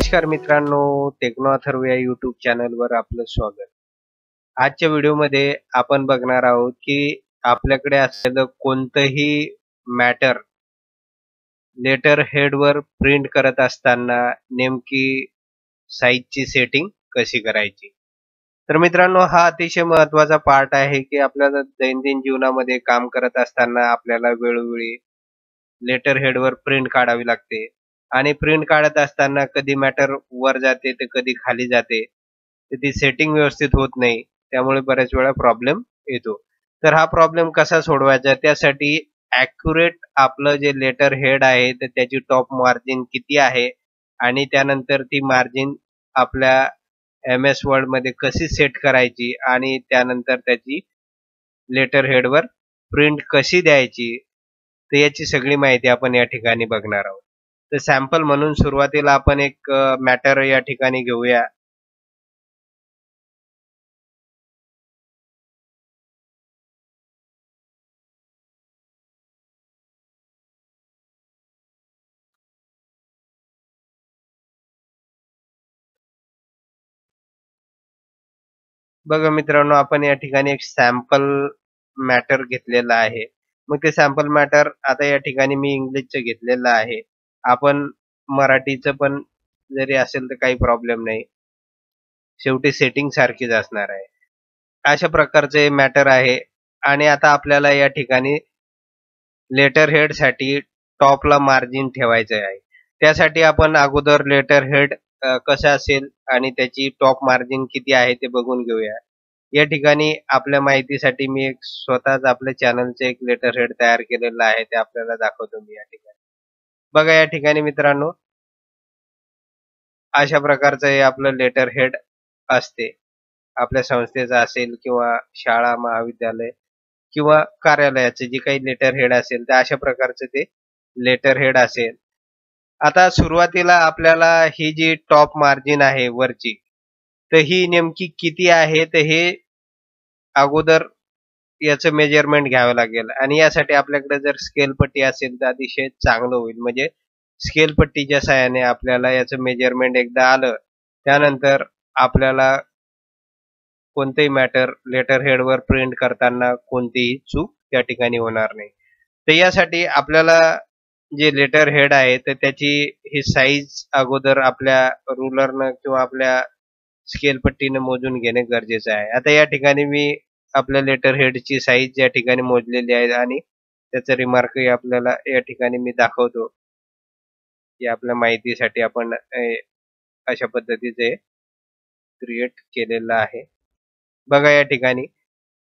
नमस्कार मित्रांनो, टेक्नो अथर्व या यूट्यूब चॅनलवर आपलं स्वागत. आजच्या व्हिडिओमध्ये आपण बघणार आहोत की आपल्याकडे असलेलं कोणतंही मॅटर लेटर हेडवर प्रिंट करत असताना नेमकी साईजची सेटिंग कशी करायची. तर मित्रांनो, हा अतिशय महत्त्वाचा पार्ट आहे की आपल्याला दैनंदिन जीवनामध्ये काम करत असताना आपल्याला वेळोवेळी लेटर हेडवर प्रिंट काढावी लागते आणि प्रिंट काढत असताना कधी मॅटर वर जाते तर कधी खाली जाते, तर ती सेटिंग व्यवस्थित होत नाही, त्यामुळे बऱ्याच वेळा प्रॉब्लेम येतो. तर हा प्रॉब्लेम कसा सोडवायचा, त्यासाठी ॲक्युरेट आपलं जे लेटर हेड आहे तर त्याची टॉप मार्जिन किती आहे आणि त्यानंतर ती मार्जिन आपल्या MS वर्डमध्ये कशी सेट करायची आणि त्यानंतर त्याची लेटर हेडवर प्रिंट कशी द्यायची, तर याची सगळी माहिती आपण या ठिकाणी बघणार आहोत. तर सॅम्पल म्हणून सुरुवातीला आपण एक मॅटर या ठिकाणी घेऊया. बघा मित्रांनो, आपण या ठिकाणी एक सॅम्पल मॅटर घेतलेला आहे. मग ते सॅम्पल मॅटर आता या ठिकाणी मी इंग्लिशचं घेतलेलं आहे. आपण मराठीचं पण जरी असेल तर काही प्रॉब्लेम नाही, शेवटी सेटिंग सारखीच असणार आहे. अशा प्रकारचे मॅटर आहे आणि आता आपल्याला या ठिकाणी लेटर हेड साठी टॉपला मार्जिन ठेवायचं आहे. त्यासाठी आपण अगोदर लेटर हेड कसं असेल आणि त्याची टॉप मार्जिन किती आहे ते बघून घेऊया. या ठिकाणी आपल्या माहितीसाठी मी एक स्वतःच आपल्या चॅनलचे एक लेटर हेड तयार केलेलं आहे, ते आपल्याला दाखवतो मी या ठिकाणी. बघा या ठिकाणी मित्रांनो, अशा प्रकारचं हे आपलं लेटर हेड असते. आपल्या संस्थेचं असेल किंवा शाळा महाविद्यालय किंवा कार्यालयाचे जे काही लेटर हेड असेल तर अशा प्रकारचे ते लेटर हेड असेल. आता सुरुवातीला आपल्याला ही जी टॉप मार्जिन आहे वरची, तर ही नेमकी किती आहे तर हे अगोदर याचं मेजरमेंट घ्यावं लागेल आणि यासाठी आपल्याकडे जर स्केल पट्टी असेल तर अतिशय चांगलं होईल. म्हणजे स्केल पट्टीच्या सहाय्याने आपल्याला याचं मेजरमेंट एकदा आलं, त्यानंतर आपल्याला कोणतेही मॅटर लेटर हेडवर प्रिंट करताना कोणतीही चूक त्या ठिकाणी होणार नाही. तर यासाठी आपल्याला जे लेटर हेड आहे तर त्याची ही साईज अगोदर आपल्या रुलरनं किंवा आपल्या स्केल पट्टीनं मोजून घेणे गरजेचं आहे. आता या ठिकाणी मी आपल्या लेटर हेडची साईज या ठिकाणी मोजलेली आहे आणि त्याचा रिमार्कही आपल्याला या ठिकाणी मी दाखवतो की आपल्या माहितीसाठी आपण अशा पद्धतीचे क्रिएट केलेलं आहे. बघा या ठिकाणी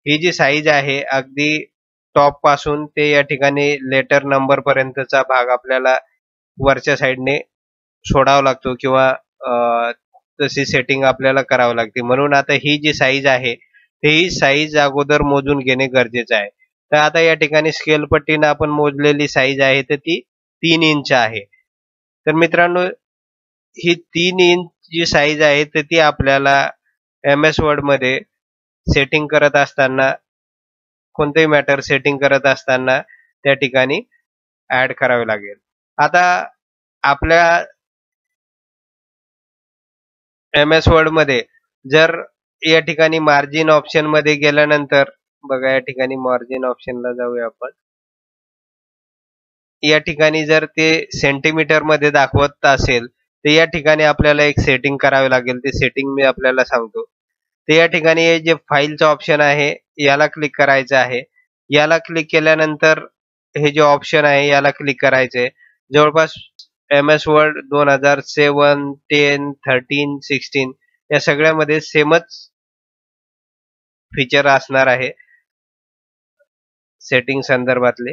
ही जी साईज आहे अगदी टॉप पासून ते या ठिकाणी लेटर नंबर पर्यंतचा भाग आपल्याला वरच्या साईडने सोडावा लागतो किंवा तशी सेटिंग आपल्याला करावं लागते. म्हणून आता ही जी साईज आहे ही साईज अगोदर मोजून घेणे गरजेचं आहे. तर आता या ठिकाणी स्केल पट्टीनं आपण मोजलेली साईज आहे तर ती 3 इंच आहे. तर मित्रांनो, ही 3 इंच जी साईज आहे तर ती आपल्याला MS वर्डमध्ये सेटिंग करत असताना, कोणतेही मॅटर सेटिंग करत असताना त्या ठिकाणी ऍड करावे लागेल. आता आपल्या MS वर्डमध्ये जर या ठिकाणी मार्जिन ऑप्शन मध्ये गेल्यानंतर, बघा या ठिकाणी मार्जिन ऑप्शनला जाऊया आपण. या ठिकाणी जर ते सेंटीमीटर मध्ये दाखवत असेल तर या ठिकाणी आपल्याला एक सेटिंग करावे लागेल. ते सेटिंग मी आपल्याला सांगतो. तर या ठिकाणी हे जे फाईलचं ऑप्शन आहे याला क्लिक करायचं आहे. याला क्लिक केल्यानंतर हे जे ऑप्शन आहे याला क्लिक करायचंय. जवळपास MS वर्ड 2007, 10, 13, 16 या सगळ्यामध्ये सेमच फीचर असणार आहे सेटिंग संदर्भातले.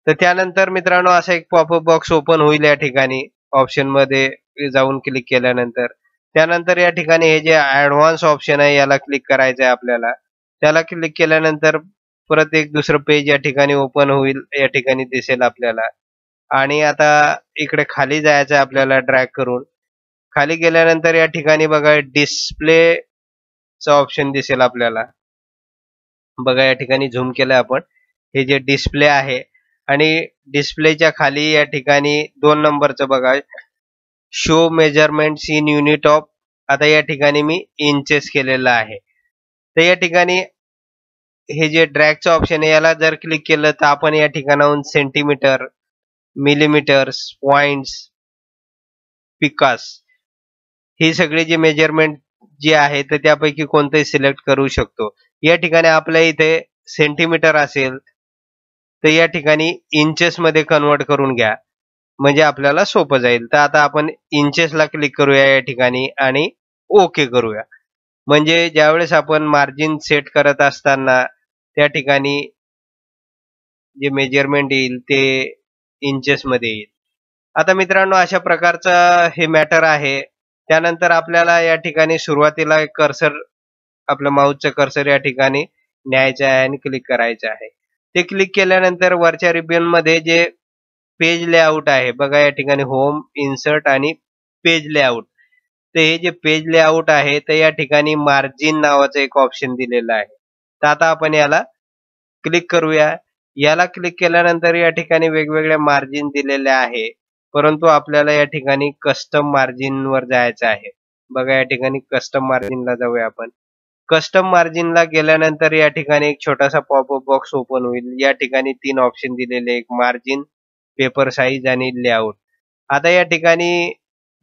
तर त्यानंतर मित्रांनो असा एक पॉपअप बॉक्स ओपन होईल या ठिकाणी ऑप्शन मध्ये जाऊन क्लिक केल्यानंतर. त्यानंतर या ठिकाणी हे जे ऍडव्हान्स ऑप्शन आहे याला क्लिक करायचं आहे आपल्याला. त्याला क्लिक केल्यानंतर परत एक दुसरं पेज या ठिकाणी ओपन होईल, या ठिकाणी दिसेल आपल्याला. आणि आता इकडे खाली जायचं आहे आपल्याला ड्रॅग करून. खाली गेल्यानंतर या ठिकाणी बघा डिस्प्लेचं ऑप्शन दिसेल आपल्याला. बघा या ठिकाणी झूम केलं आपण. हे जे डिस्प्ले आहे आणि डिस्प्लेच्या खाली या ठिकाणी 2 नंबरचं बघा show measurements in unit of, आता या ठिकाणी मी इंचेस केलेलं आहे. तर या ठिकाणी हे जे ड्रॅगचं ऑप्शन आहे याला जर क्लिक केलं तर आपण या ठिकाणाहून सेंटीमीटर, मिलीमीटर्स, पॉइंट्स, पिकास ही सगळी जी मेजरमेंट जी आहे तर त्यापैकी कोणतेही सिलेक्ट करू शकतो. या ठिकाणी आपल्या इथे सेंटीमीटर असेल तर या ठिकाणी इंचेस मध्ये कन्वर्ट करून घ्या, म्हणजे आपल्याला सोपं जाईल. तर आता आपण इंचेसला क्लिक करूया या ठिकाणी आणि ओके करूया. म्हणजे ज्यावेळेस आपण मार्जिन सेट करत असताना त्या ठिकाणी जे मेजरमेंट येईल ते इंचेस मध्ये येईल. आता मित्रांनो अशा प्रकारचं हे मॅटर आहे. त्यानंतर आपल्याला या ठिकाणी सुरुवातीला कर्सर, आपलं माऊसचं कर्सर या ठिकाणी न्यायचं आहे आणि क्लिक करायचं आहे. ते क्लिक केल्यानंतर वरच्या रिबियन मध्ये जे पेज लेआउट आहे बघा, या ठिकाणी होम, इन्सर्ट आणि पेज लेआउट. तर हे जे पेज लेआउट आहे तर या ठिकाणी मार्जिन नावाचं एक ऑप्शन दिलेलं आहे. तर आता आपण याला क्लिक करूया. याला क्लिक केल्यानंतर या ठिकाणी वेगवेगळ्या मार्जिन दिलेल्या आहे, परंतु आपल्याला या ठिकाणी कस्टम मार्जिन वर जायचं आहे. बघा या ठिकाणी कस्टम मार्जिनला जाऊया आपण. कस्टम मार्जिनला गेल्यानंतर या ठिकाणी एक छोटासा पॉपअप बॉक्स ओपन होईल. या ठिकाणी 3 ऑप्शन दिलेले, एक मार्जिन, पेपर साईज आणि लेआउट. आता या ठिकाणी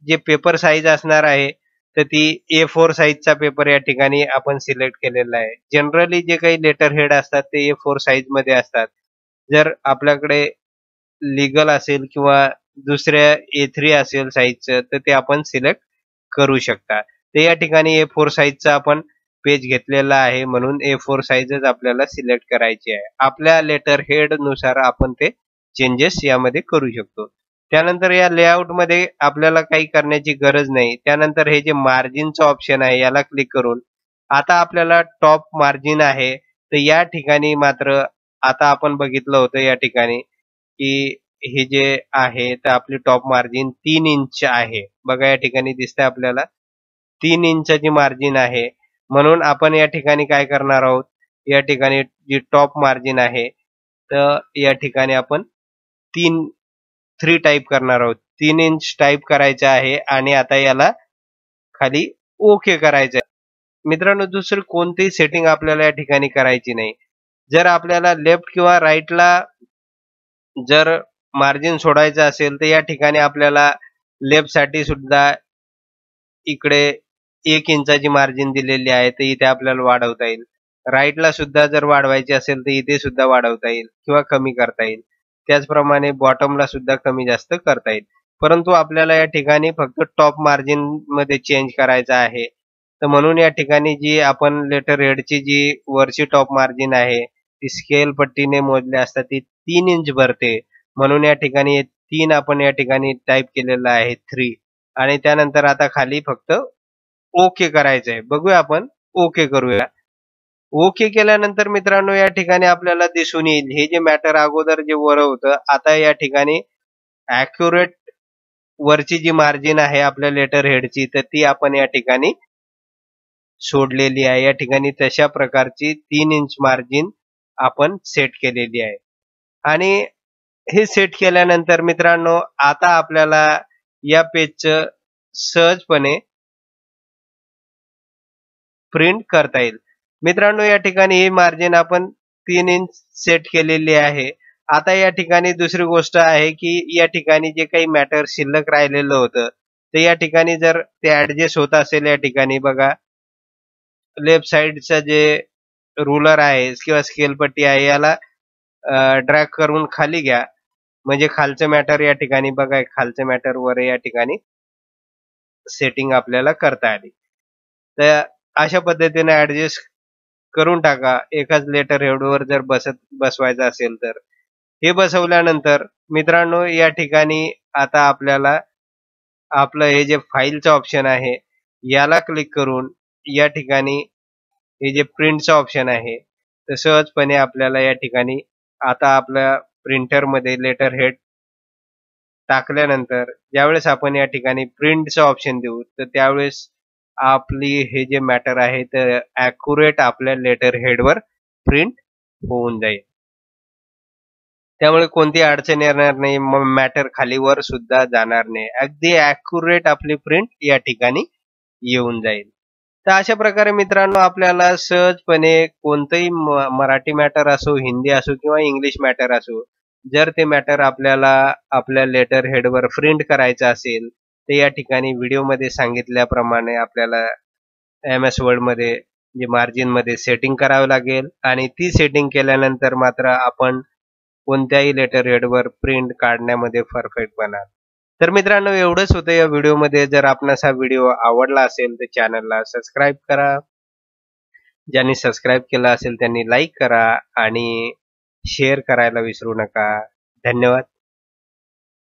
जे पेपर साईज असणार आहे तर ती A4 साईजचा पेपर या ठिकाणी आपण सिलेक्ट केलेला आहे. जनरली जे काही लेटर हेड असतात ते A4 साईज मध्ये असतात. जर आपल्याकडे लीगल असेल किंवा दुसऱ्या A3 असेल साईजचं तर ते आपण सिलेक्ट करू शकता. ते या ठिकाणी A4 साईजचा आपण पेज घेतलेला आहे म्हणून A4 साईजच आपल्याला सिलेक्ट करायची आहे. आपल्या लेटर हेड नुसार आपण ते चेंजेस यामध्ये करू शकतो. त्यानंतर या लेआउट मध्ये आपल्याला काही करण्याची गरज नाही. त्यानंतर हे जे मार्जिनचं ऑप्शन आहे याला क्लिक करून आता आपल्याला टॉप मार्जिन आहे तर या ठिकाणी मात्र आता आपण बघितलं होतं या ठिकाणी की हे जे आहे तर आपली टॉप मार्जिन 3 इंच आहे. बघा या ठिकाणी दिसतंय आपल्याला 3 इंचाची मार्जिन आहे. म्हणून आपण या ठिकाणी काय करणार आहोत, या ठिकाणी जी टॉप मार्जिन आहे तर या ठिकाणी आपण 3 टाईप करणार आहोत. 3 इंच टाईप करायचं आहे आणि आता याला खाली ओके करायचं आहे. मित्रांनो दुसरी कोणतीही सेटिंग आपल्याला या ठिकाणी करायची नाही. जर आपल्याला लेफ्ट किंवा राईटला जर मार्जिन सोडायचं असेल तर या ठिकाणी आपल्याला लेफ्ट साठी सुद्धा इकडे 1 इंचाची मार्जिन दिलेली आहे तर इथे आपल्याला वाढवता येईल. राईटला सुद्धा जर वाढवायची असेल तर इथे सुद्धा वाढवता येईल किंवा कमी करता येईल. त्याचप्रमाणे बॉटमला सुद्धा कमी जास्त करता येईल. परंतु आपल्याला या ठिकाणी फक्त टॉप मार्जिन मध्ये चेंज करायचं आहे. तर म्हणून या ठिकाणी जी आपण लेटर हेडची जी वरची टॉप मार्जिन आहे ती स्केल पट्टीने मोजली असता ती 3 इंच भरते. म्हणून या ठिकाणी 3 आपण या ठिकाणी टाईप केलेलं आहे 3 आणि त्यानंतर आता खाली फक्त ओके करायचंय. बघूया आपण ओके करूया. ओके केल्यानंतर मित्रांनो या ठिकाणी आपल्याला दिसून येईल हे जे मॅटर अगोदर जे वर होतं आता या ठिकाणी ॲक्युरेट वरची जी मार्जिन आहे आपल्या लेटर हेडची तर ती आपण या ठिकाणी सोडलेली आहे. या ठिकाणी तशा प्रकारची 3 इंच मार्जिन आपण सेट केलेली आहे. आणि हे सेट केल्यानंतर मित्रांनो आता आपल्याला या पेजचं सहजपणे प्रिंट करता येईल. मित्रांनो या ठिकाणी ही मार्जिन आपण 3 इंच सेट केलेली आहे. आता या ठिकाणी दुसरी गोष्ट आहे की या ठिकाणी जे काही मॅटर शिल्लक राहिलेलं होतं तर या ठिकाणी जर ते ऍडजस्ट होत असेल या ठिकाणी बघा लेफ्ट साइडचा जे रुलर आहे किंवा स्केल पट्टी आहे याला ड्रॅग करून खाली घ्या, म्हणजे खालचं मॅटर या ठिकाणी बघा खालचं मॅटर वर या ठिकाणी सेटिंग आपल्याला करता आली. तर अशा पद्धतीने ऍडजस्ट करून टाका एकाच लेटर हेडवर जर बसवायचं असेल तर. हे बसवल्यानंतर मित्रांनो या ठिकाणी आता आपल्याला आपलं हे जे फाईलचं ऑप्शन आहे याला क्लिक करून या ठिकाणी हे जे प्रिंटचं ऑप्शन आहे तर सहजपणे आपल्याला या ठिकाणी आता आपल्या प्रिंटरमध्ये लेटर हेड टाकल्यानंतर ज्यावेळेस आपण या ठिकाणी प्रिंटचं ऑप्शन देऊ तर त्यावेळेस आपली हे जे मॅटर आहे तर ॲक्युरेट आपल्या लेटर हेडवर प्रिंट होऊन जाईल. त्यामुळे कोणती अडचण येणार नाही, मग मॅटर खालीवर सुद्धा जाणार नाही. अगदी ॲक्युरेट आपली प्रिंट या ठिकाणी येऊन जाईल. तर अशा प्रकारे मित्रांनो आपल्याला सहजपणे कोणतंही मराठी मॅटर असो, हिंदी असो किंवा इंग्लिश मॅटर असो, जर ते मॅटर आपल्याला आपल्या लेटर हेडवर प्रिंट करायचं असेल, तर या ठिकाणी व्हिडिओमध्ये सांगितल्याप्रमाणे आपल्याला MS वर्डमध्ये जे मार्जिनमध्ये सेटिंग करावं लागेल आणि ती सेटिंग केल्यानंतर मात्र आपण कोणत्याही लेटर हेडवर प्रिंट काढण्यामध्ये परफेक्ट बनाल. तर मित्रांनो एवढंच होतं या व्हिडिओमध्ये. जर आपणास हा व्हिडिओ आवडला असेल तर चॅनलला सबस्क्राईब करा. ज्यांनी सबस्क्राईब केलं असेल त्यांनी लाईक करा आणि शेअर करायला विसरू नका. धन्यवाद.